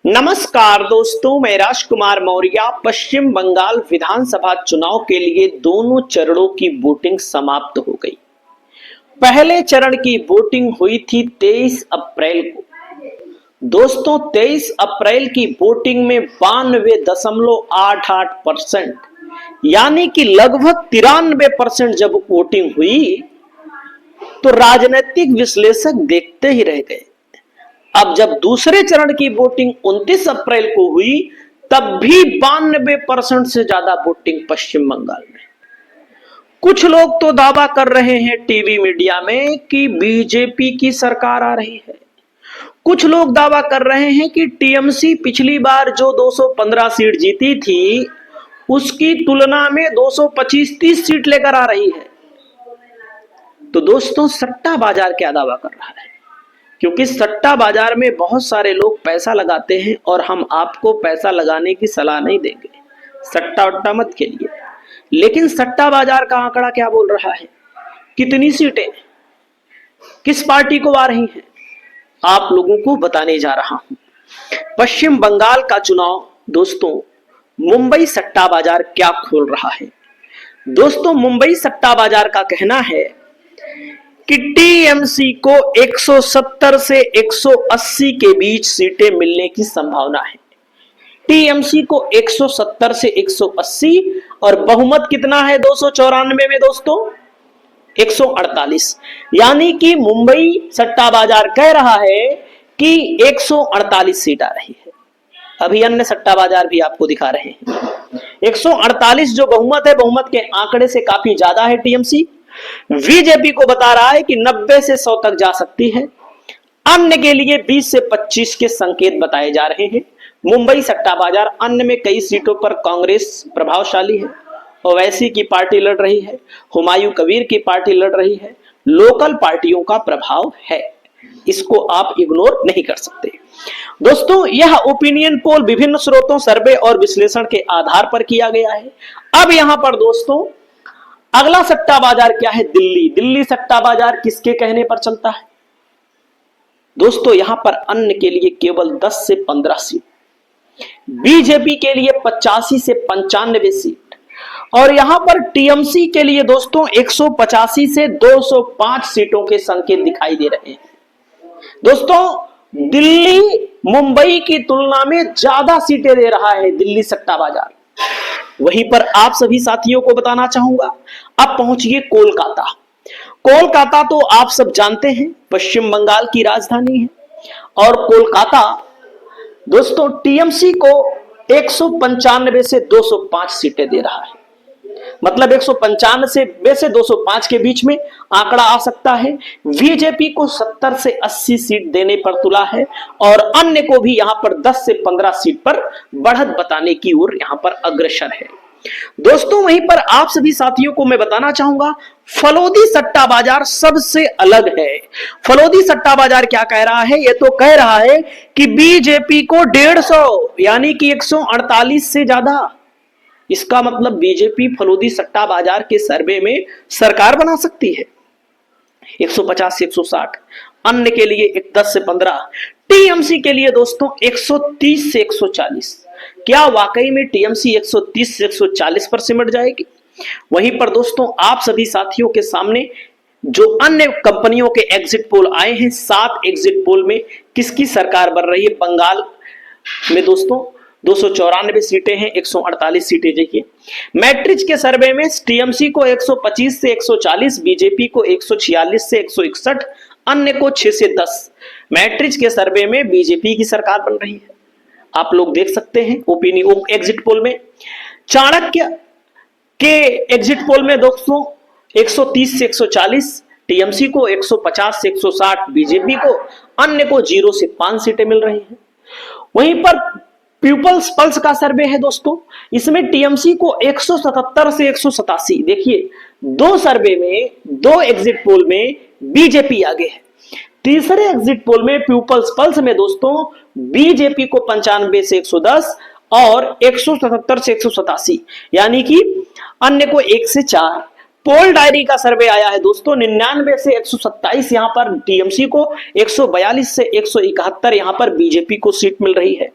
नमस्कार दोस्तों, मैं राजकुमार मौर्य। पश्चिम बंगाल विधानसभा चुनाव के लिए दोनों चरणों की वोटिंग समाप्त हो गई। पहले चरण की वोटिंग हुई थी 23 अप्रैल को। दोस्तों 23 अप्रैल की वोटिंग में 92.88% यानी कि लगभग 93% जब वोटिंग हुई तो राजनीतिक विश्लेषक देखते ही रह गए। अब जब दूसरे चरण की वोटिंग 29 अप्रैल को हुई तब भी 92% से ज्यादा वोटिंग पश्चिम बंगाल में। कुछ लोग तो दावा कर रहे हैं टीवी मीडिया में कि बीजेपी की सरकार आ रही है। कुछ लोग दावा कर रहे हैं कि टीएमसी पिछली बार जो 215 सीट जीती थी उसकी तुलना में 225-30 सीट लेकर आ रही है। तो दोस्तों सट्टा बाजार क्या दावा कर रहा है? क्योंकि सट्टा बाजार में बहुत सारे लोग पैसा लगाते हैं और हम आपको पैसा लगाने की सलाह नहीं देंगे, सट्टा वट्टा मत खेलिए। लेकिन सट्टा बाजार का आंकड़ा क्या बोल रहा है, कितनी सीटें किस पार्टी को आ रही हैं, आप लोगों को बताने जा रहा हूं। पश्चिम बंगाल का चुनाव दोस्तों मुंबई सट्टा बाजार क्या खोल रहा है। दोस्तों मुंबई सट्टा बाजार का कहना है कि टीएमसी को 170 से 180 के बीच सीटें मिलने की संभावना है। टीएमसी को 170 से 180 और बहुमत कितना है 294 में दोस्तों 148, यानी कि मुंबई सट्टा बाजार कह रहा है कि 148 सीट आ रही है। अभी अन्य सट्टा बाजार भी आपको दिखा रहे हैं 148 जो बहुमत है, बहुमत के आंकड़े से काफी ज्यादा है टीएमसी। बीजेपी को बता रहा है कि 90 से 100 तक जा सकती है। अन्य के लिए 20 से 25 के संकेत बताए जा रहे हैं। मुंबई सट्टा बाजार अन्य में कई सीटों पर कांग्रेस प्रभावशाली है, ओवैसी की पार्टी लड़ रही है, हुमायूं कबीर की पार्टी लड़ रही है, लोकल पार्टियों का प्रभाव है, इसको आप इग्नोर नहीं कर सकते। दोस्तों यह ओपिनियन पोल विभिन्न स्रोतों, सर्वे और विश्लेषण के आधार पर किया गया है। अब यहां पर दोस्तों अगला सट्टा बाजार क्या है, दिल्ली। दिल्ली सट्टा बाजार किसके कहने पर चलता है दोस्तों? यहां पर अन्य के लिए केवल 10 से 15 सीट, बीजेपी के लिए 85 से 95 सीट और यहां पर टीएमसी के लिए दोस्तों 185 से 205 सीटों के संकेत दिखाई दे रहे हैं। दोस्तों दिल्ली मुंबई की तुलना में ज्यादा सीटें दे रहा है दिल्ली सट्टा बाजार। वहीं पर आप सभी साथियों को बताना चाहूंगा, अब पहुंचिए कोलकाता। कोलकाता तो आप सब जानते हैं पश्चिम बंगाल की राजधानी है और कोलकाता दोस्तों टीएमसी को 195 से 205 सीटें दे रहा है। मतलब 195 से 205 के बीच में आंकड़ा आ सकता है। बीजेपी को 70 से 80 सीट देने पर तुला है और अन्य को भी यहां पर 10 से 15 सीट पर बढ़त बताने की ओर यहां पर अग्रसर है। दोस्तों वहीं पर आप सभी साथियों को मैं बताना चाहूंगा, फलोदी सट्टा बाजार सबसे अलग है। फलोदी सट्टा बाजार क्या कह रहा है? यह तो कह रहा है कि बीजेपी को 150 यानी कि 148 से ज्यादा। इसका मतलब बीजेपी फलोदी सट्टा बाजार के सर्वे में सरकार बना सकती है। 150 से 160, अन्य के लिए 10 से 15, टीएमसी के लिए दोस्तों 130 से 140। क्या वाकई में टीएमसी 130 से 140 पर सिमट जाएगी? वहीं पर दोस्तों आप सभी साथियों के सामने जो अन्य कंपनियों के एग्जिट पोल आए हैं, 7 एग्जिट पोल में किसकी सरकार बन रही है बंगाल में दोस्तों? 294 सीटें हैं, 148 सीटें देखिए। मैट्रिक्स के सर्वे में टीएमसी को 125 से 140, बीजेपी को 146 से 161, अन्य को 6 से 10। मैट्रिक्स के सर्वे में बीजेपी की सरकार बन रही है, आप लोग देख सकते हैं ओपिनियन एग्जिट पोल में। चाणक्य के एग्जिट पोल में दोस्तों 130 से 140, टीएमसी को 150 से 160, बीजेपी को, अन्य को 0 से 5 सीटें मिल रही हैं। वहीं पर पीपल्स पल्स का सर्वे है दोस्तों, इसमें टीएमसी को 177 से 187। देखिए दो सर्वे में, दो एग्जिट पोल में बीजेपी आगे है। तीसरे एग्जिट पोल में पीपल्स पल्स में दोस्तों बीजेपी को 95 से 110 और 177 से 187, यानी कि अन्य को 1 से 4। पोल डायरी का सर्वे आया है दोस्तों, 99 से 127 यहां पर टीएमसी को, 142 से 171 यहां पर बीजेपी को सीट मिल रही है।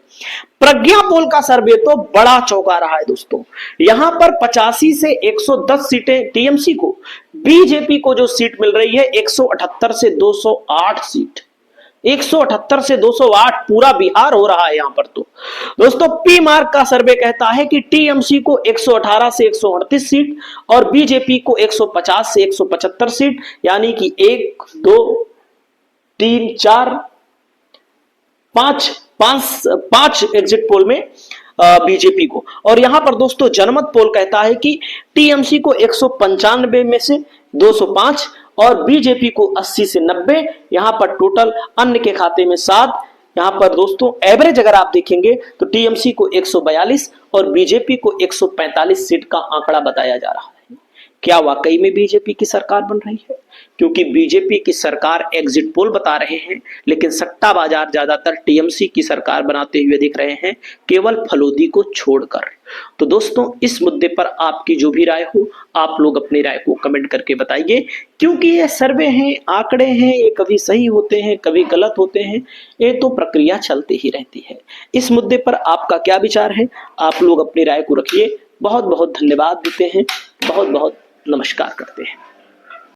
प्रज्ञा पोल का सर्वे तो बड़ा चौंका रहा है दोस्तों, यहां पर 85 से 110 सीटें टीएमसी को, बीजेपी को जो सीट मिल रही है 178 से 208 सीट, 178 से 208, पूरा बिहार हो रहा है यहां पर। तो दोस्तों पी मार्क का सर्वे कहता है कि टीएमसी को 118 से 138 सीट और बीजेपी को 150 से 175 सीट, यानी कि 1 2 3 4 5 एग्जिट पोल में बीजेपी को। और यहां पर दोस्तों जनमत पोल कहता है कि टीएमसी को 195 में से 205 और बीजेपी को 80 से 90, यहां पर टोटल अन्य के खाते में 7। यहां पर दोस्तों एवरेज अगर आप देखेंगे तो टीएमसी को 142 और बीजेपी को 145 सीट का आंकड़ा बताया जा रहा है। क्या वाकई में बीजेपी की सरकार बन रही है? क्योंकि बीजेपी की सरकार एग्जिट पोल बता रहे हैं, लेकिन सट्टा बाजार ज्यादातर टीएमसी की सरकार बनाते हुए दिख रहे हैं, केवल फलोदी को छोड़कर। तो दोस्तों इस मुद्दे पर आपकी जो भी राय हो, आप लोग अपनी राय को कमेंट करके बताइए, क्योंकि ये सर्वे हैं, आंकड़े हैं, ये कभी सही होते हैं, कभी गलत होते हैं, ये तो प्रक्रिया चलती ही रहती है। इस मुद्दे पर आपका क्या विचार है? आप लोग अपनी राय को रखिए। बहुत बहुत धन्यवाद देते हैं, बहुत बहुत नमस्कार करते हैं।